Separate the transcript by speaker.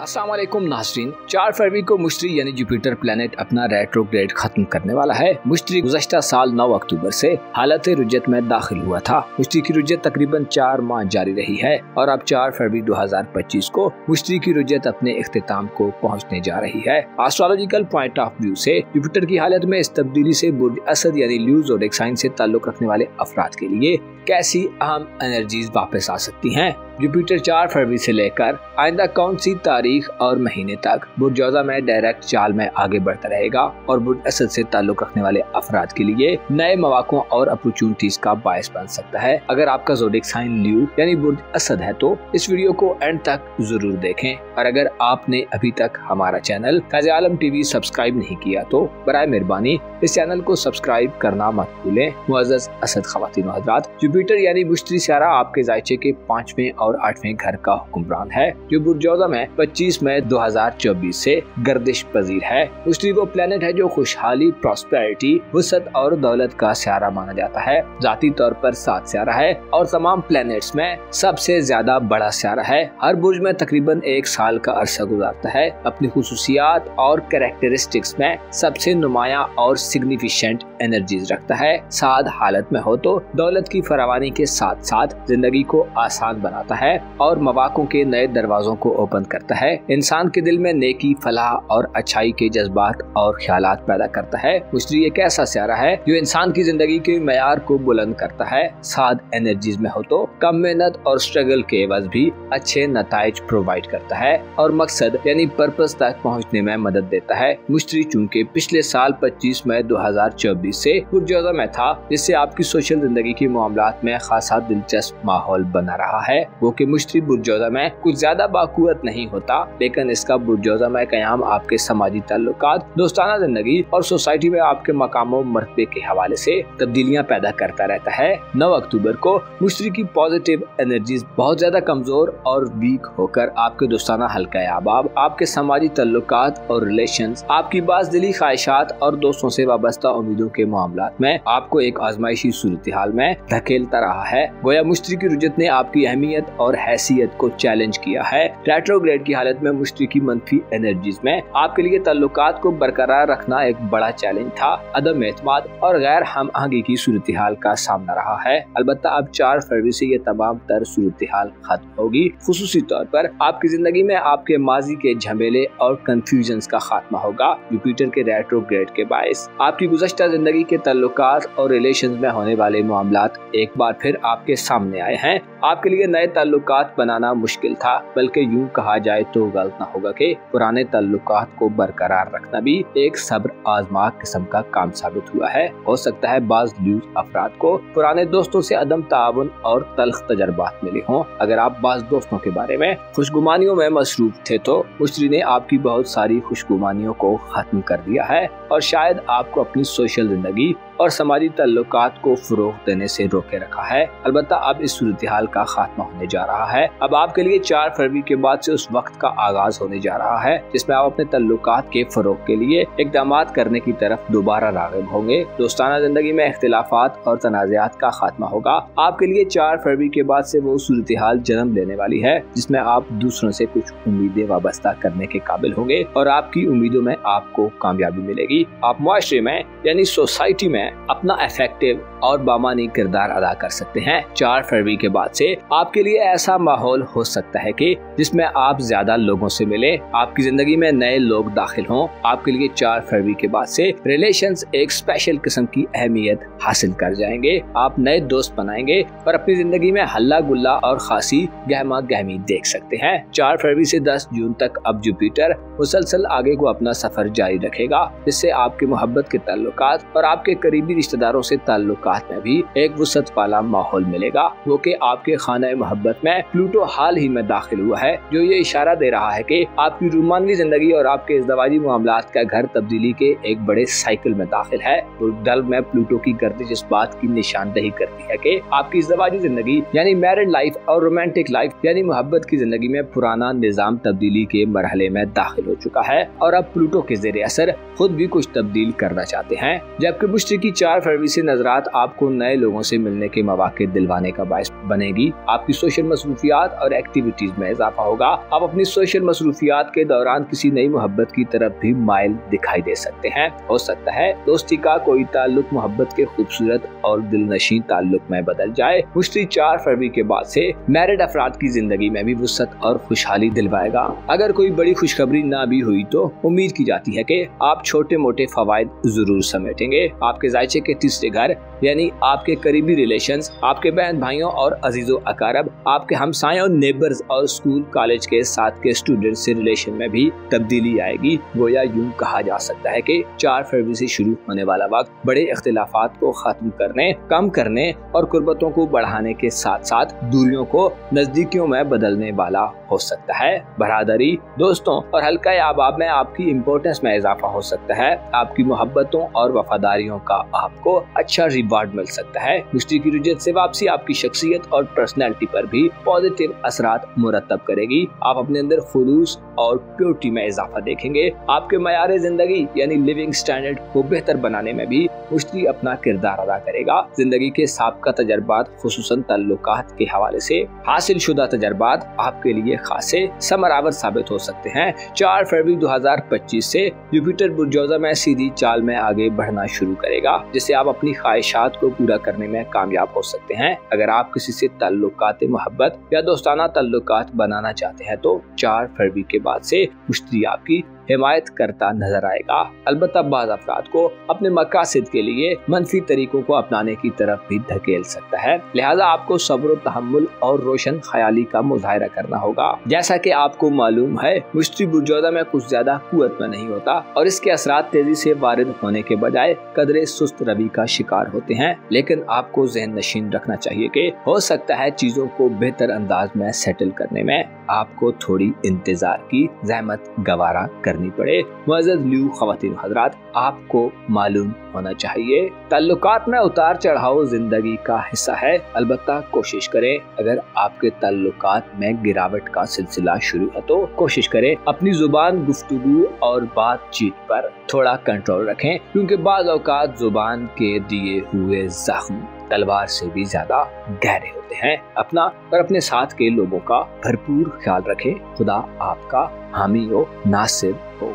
Speaker 1: अस्सलाम वालेकुम नाज़रीन। 4 फरवरी को मुश्तरी यानी जुपिटर प्लैनेट अपना रेट्रोग्रेड खत्म करने वाला है। मुश्तरी गुज़श्ता साल 9 अक्टूबर से हालत रुज्जत में दाखिल हुआ था। मुश्तरी की रुज्जत तकरीबन 4 माह जारी रही है और अब 4 फरवरी 2025 को मुश्तरी की रुज्जत अपने इख्तिताम को पहुंचने जा रही है। एस्ट्रोलॉजिकल पॉइंट ऑफ व्यू से जुपिटर की हालत में इस तब्दीली से बुर्ज असद यानी ल्यू ज़ोडिएक साइन से ताल्लुक रखने वाले अफराद के लिए कैसी अहम एनर्जीज वापस आ सकती हैं। जुपिटर 4 फरवरी से लेकर आइंदा कौन सी तारीख और महीने तक बुर्ज जोज़ा में डायरेक्ट चाल में आगे बढ़ता रहेगा और बुर्ज असद से ताल्लुक रखने वाले अफराद के लिए नए मौक़ों और अपॉर्चुनिटीज का बायस बन सकता है। अगर आपका ज़ोडिएक साइन ल्यू यानी बुर्ज असद है तो इस वीडियो को एंड तक जरूर देखें, और अगर आपने अभी तक हमारा चैनल फ़ैज़ आलम टीवी सब्सक्राइब नहीं किया तो बराए मेहरबानी इस चैनल को सब्सक्राइब करना मत भूलें। मुअज़्ज़ज़ असद ख़वातीन व हज़रात, जुपिटर यानी मुश्तरी सियारा आपके ज़ायचे के 5वें और 8वें घर का हुक्मरान है, जो बुर्ज जोज़ा में 25 मई 2024 से गर्दिश पजीर है। मुश्तरी वो प्लेनेट है जो खुशहाली, प्रॉस्पेरिटी, वसअत और दौलत का सियारा माना जाता है। जाती तौर पर 7 सियारा है और तमाम प्लैनेट्स में सबसे ज्यादा बड़ा सियारा है। हर बुर्ज में तकरीबन 1 साल का अरसा गुजारता है। अपनी खुसूसियात और कैरेक्टरिस्टिक्स में सबसे नुमाया और सिग्निफिकेंट एनर्जीज रखता है। साद हालत में हो तो दौलत की फरावानी के साथ साथ जिंदगी को आसान बनाता है और मौक़ों के नए दरवाजों को ओपन करता है। इंसान के दिल में नेकी, फलाह और अच्छाई के जज्बात और ख्यालात पैदा करता है। मुश्तरी एक ऐसा सियारा है जो इंसान की जिंदगी के मयार को बुलंद करता है। साद एनर्जीज में हो तो कम मेहनत और स्ट्रगल के एवज भी अच्छे नताइज प्रोवाइड करता है और मकसद यानी पर्पस तक पहुँचने में मदद देता है। मुश्तरी चूँकि पिछले साल 25 मई 2024 से बुर्ज जोज़ा में था, जिससे आपकी सोशल जिंदगी के मामलात में खासा दिलचस्प माहौल बना रहा है। वो कि मुश्तरी बुर्ज जोज़ा में कुछ ज्यादा बाकुवत नहीं होता, लेकिन इसका बुर्ज जोज़ा में क़याम आपके समाजी ताल्लुकात, दोस्ताना जिंदगी और सोसाइटी में आपके मकाम और मर्तबे के हवाले से तब्दीलियां पैदा करता रहता है। 9 अक्टूबर को मुश्तरी की पॉजिटिव एनर्जीज बहुत ज्यादा कमजोर और वीक होकर आपके दोस्ताना हल्का अहबाब, आपके समाजी ताल्लुकात और रिलेशंस, आपकी बाज़दिली ख्वाहिशात और दोस्तों से वाबस्ता उम्मीदों के मामलात में आपको एक आजमाइशी सूरत हाल में धकेलता रहा है। गोया मुश्तरी की रुज्जत ने आपकी अहमियत और हैसियत को चैलेंज किया है। रेट्रोग्रेड की हालत में मुश्तरी की मनफी एनर्जीज में आपके लिए ताल्लुकात को बरकरार रखना एक बड़ा चैलेंज था। अदम एतमाद और गैर हम आहंगी की सूरत हाल का सामना रहा है। अलबत्ता अब 4 फरवरी से ये तमाम तर सूरत हाल खत्म होगी। खुसूसी तौर पर आपकी जिंदगी में आपके माजी के झमेले और कंफ्यूजन का खात्मा होगा। जुपिटर के रेट्रोग्रेड के बायस आपकी गुज़श्ता जिंदगी के ताल्लुकात और रिलेशन में होने वाले मामलात एक बार फिर आपके सामने आए हैं। आपके लिए नए ताल्लुकात बनाना मुश्किल था, बल्कि यूं कहा जाए तो गलत न होगा कि पुराने ताल्लुकात को बरकरार रखना भी एक सब्र आजमा किस्म का काम साबित हुआ है। हो सकता है बाज़ लूज अफराद को पुराने दोस्तों से अदम ताउन और तल्ख तजर्बात मिले हों। अगर आप बाज़ दोस्तों के बारे में खुशगुमानियों में मसरूफ थे तो मुश्तरी ने आपकी बहुत सारी खुशगुमानियों को खत्म कर दिया है और शायद आपको अपनी सोशल जिंदगी और समाजी ताल्लुकात को फरोग देने से रोके रखा है। अलबत्ता अब इस सूरत हाल का खात्मा होने जा रहा है। अब आपके लिए 4 फरवरी के बाद से उस वक्त का आगाज होने जा रहा है जिसमें आप अपने ताल्लुकात के फरोग के लिए इक़दामात करने की तरफ दोबारा राग़िब होंगे। दोस्ताना जिंदगी में इख्तिलाफात और तनाज़ात का खात्मा होगा। आपके लिए 4 फरवरी के बाद से वो सूरत हाल जन्म लेने वाली है जिसमें आप दूसरों से कुछ उम्मीदें वाबस्ता करने के काबिल होंगे और आपकी उम्मीदों में आपको कामयाबी मिलेगी। आप मुआशरे में यानी सोसाइटी में अपना इफेक्टिव और बामानी किरदार अदा कर सकते हैं। 4 फरवरी के बाद से आपके लिए ऐसा माहौल हो सकता है कि जिसमें आप ज्यादा लोगों से मिले, आपकी जिंदगी में नए लोग दाखिल हों। आपके लिए 4 फरवरी के बाद से रिलेशंस एक स्पेशल किस्म की अहमियत हासिल कर जाएंगे। आप नए दोस्त बनाएंगे और अपनी जिंदगी में हल्ला गुल्ला और खासी गहमा गहमी देख सकते हैं। 4 फरवरी से 10 जून तक अब जुपिटर मुसलसल आगे को अपना सफर जारी रखेगा, जिससे आपके मोहब्बत के ताल्लुकात और आपके करीबी रिश्तेदारों से ताल्लुकात में भी एक वसअत वाला माहौल मिलेगा। वो कि आपके खाना मोहब्बत में प्लूटो हाल ही में दाखिल हुआ है, जो ये इशारा दे रहा है कि आपकी रूमानवी जिंदगी और आपके इज़दवाजी मामलात का घर तब्दीली के एक बड़े साइकिल में दाखिल है। बुर्ज में प्लूटो की गर्दिश इस बात की निशानदही करती है कि आपकी इज़दवाजी जिंदगी यानी मैरिड लाइफ और रोमांटिक लाइफ यानी मोहब्बत की जिंदगी में पुराना निजाम तब्दीली के मरहले में दाखिल हो चुका है और अब प्लूटो के ज़ेरे असर खुद भी कुछ तब्दील करना चाहते हैं। जबकि मुश्तरी की 4 फरवरी से नजरात आपको नए लोगों से मिलने के मौके दिलवाने का बायस बनेगी। आपकी सोशल मसरूफियात और एक्टिविटीज में इजाफा होगा। आप अपनी सोशल मसरूफियात के दौरान किसी नई मोहब्बत की तरफ भी माइल दिखाई दे सकते हैं। हो सकता है दोस्ती का कोई ताल्लुक मोहब्बत के खूबसूरत और दिलनशीं ताल्लुक में बदल जाए। मुश्तरी 4 फरवरी के बाद से मैरिड अफराद की जिंदगी में भी वुसअत और खुशहाली दिलवाएगा। अगर कोई बड़ी खुशखबरी ना भी हुई तो उम्मीद की जाती है कि आप छोटे मोटे फवायद जरूर समेटेंगे। आपके जायचे के तीसरे घर यानी आपके करीबी रिलेशंस, आपके बहन भाइयों और अजीजों अकारब, आपके हमसायों, नेबर्स और स्कूल कॉलेज के साथ के स्टूडेंट से रिलेशन में भी तब्दीली आएगी। गोया यूं कहा जा सकता है कि 4 फरवरी से शुरू होने वाला वक्त बड़े इख्तिलाफात को खत्म करने, कम करने और कुर्बतों को बढ़ाने के साथ साथ दूरियों को नजदीकियों में बदलने वाला हो सकता है। बरादरी, दोस्तों और हल्का अहबाब में आपकी इम्पोर्टेंस में इजाफा हो सकता है। आपकी मोहब्बतों और वफादारियों का आपको अच्छा रिवार्ड मिल सकता है। मुश्तरी की रुजत से वापसी आपकी शख्सियत और पर्सनैलिटी पर भी पॉजिटिव असरात मुरतब करेगी। आप अपने अंदर खुलूस और प्योरिटी में इजाफा देखेंगे। आपके मयार जिंदगी यानी लिविंग स्टैंडर्ड को बेहतर बनाने में भी मुश्तरी अपना किरदार अदा करेगा। जिंदगी के साबका तजर्बात, खुसूसन ताल्लुकात के हवाले से हासिल शुदा तजर्बात आपके लिए खासे समरावर साबित हो सकते हैं। 4 फरवरी 2025 से जुपिटर बुर्जोजा में सीधी चाल में आगे बढ़ना शुरू करेगा, जिससे आप अपनी ख्वाहिशात को पूरा करने में कामयाब हो सकते हैं। अगर आप किसी से ताल्लुकात मोहब्बत या दोस्ताना ताल्लुकात बनाना चाहते हैं तो 4 फरवरी के बाद से मुश्तरी आपकी हिमायत करता नजर आएगा। अलबत्ता बाज़ अफराद को अपने मकासद के लिए मनफी तरीकों को अपनाने की तरफ भी धकेल सकता है। लिहाजा आपको सब्र, तहम्मुल और रोशन ख्याली का मुजाहरा करना होगा। जैसा कि आपको मालूम है, मुश्तरी बुर्जोजा में कुछ ज्यादा कुव्वत में नहीं होता और इसके असरात तेजी से वारिद होने के बजाय कदरे सुस्त रवि का शिकार होते हैं। लेकिन आपको ज़हन नशीन रखना चाहिए कि हो सकता है चीजों को बेहतर अंदाज में सेटल करने में आपको थोड़ी इंतजार की ज़हमत गवारा करनी पड़े। मुअज़्ज़ज़ ल्यू ख़वातीन हज़रात, आपको मालूम होना चाहिए ताल्लुकात में उतार चढ़ाव जिंदगी का हिस्सा है। अलबत्ता कोशिश करें, अगर आपके ताल्लुकात में गिरावट का सिलसिला शुरू है तो कोशिश करें अपनी जुबान, गुफ्तगू और बातचीत पर थोड़ा कंट्रोल रखें, क्योंकि बाज़ औक़ात जुबान के दिए हुए जख्म तलवार से भी ज्यादा गहरे होते हैं। अपना और अपने साथ के लोगों का भरपूर ख्याल रखें। खुदा आपका हामी हो, नासिर हो।